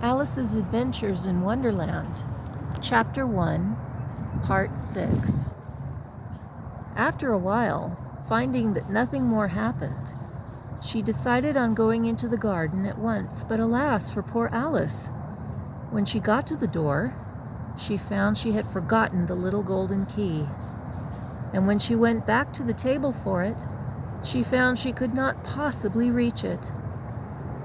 Alice's Adventures in Wonderland, Chapter 1, Part 6. After a while, finding that nothing more happened, she decided on going into the garden at once, but alas for poor Alice. When she got to the door, she found she had forgotten the little golden key. And when she went back to the table for it, she found she could not possibly reach it.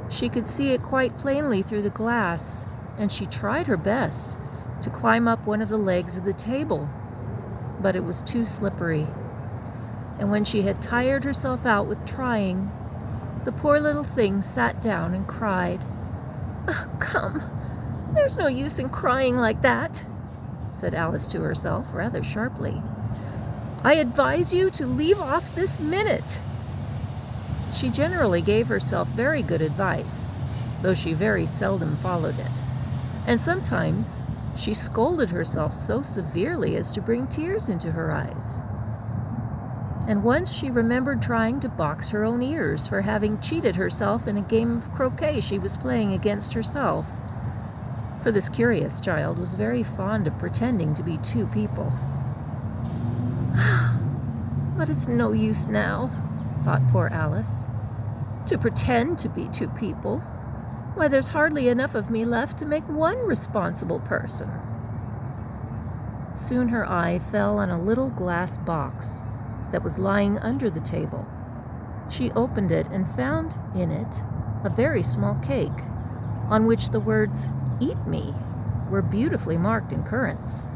She could see it quite plainly through the glass, and she tried her best to climb up one of the legs of the table, but it was too slippery. And when she had tired herself out with trying, the poor little thing sat down and cried. "Oh, come, there's no use in crying like that," said Alice to herself rather sharply. "I advise you to leave off this minute." She generally gave herself very good advice, though she very seldom followed it, and sometimes she scolded herself so severely as to bring tears into her eyes. And once she remembered trying to box her own ears for having cheated herself in a game of croquet she was playing against herself, for this curious child was very fond of pretending to be two people. "But it's no use now," thought poor Alice, "to pretend to be two people. Why, there's hardly enough of me left to make one responsible person." Soon her eye fell on a little glass box that was lying under the table. She opened it and found in it a very small cake, on which the words "Eat me" were beautifully marked in currants.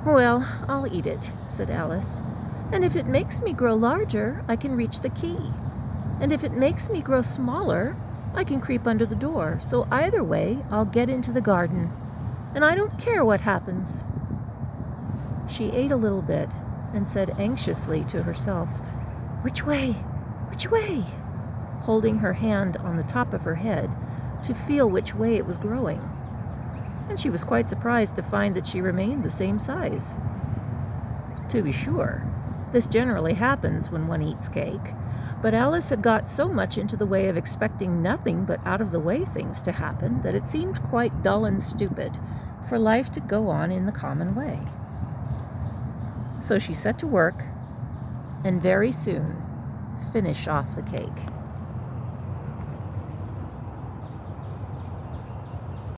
"Well, I'll eat it," said Alice. "And if it makes me grow larger, I can reach the key. And if it makes me grow smaller, I can creep under the door. So either way, I'll get into the garden. And I don't care what happens." She ate a little bit and said anxiously to herself, "Which way? Which way?" holding her hand on the top of her head to feel which way it was growing. And she was quite surprised to find that she remained the same size. To be sure, this generally happens when one eats cake, but Alice had got so much into the way of expecting nothing but out-of-the-way things to happen that it seemed quite dull and stupid for life to go on in the common way. So she set to work, and very soon finished off the cake.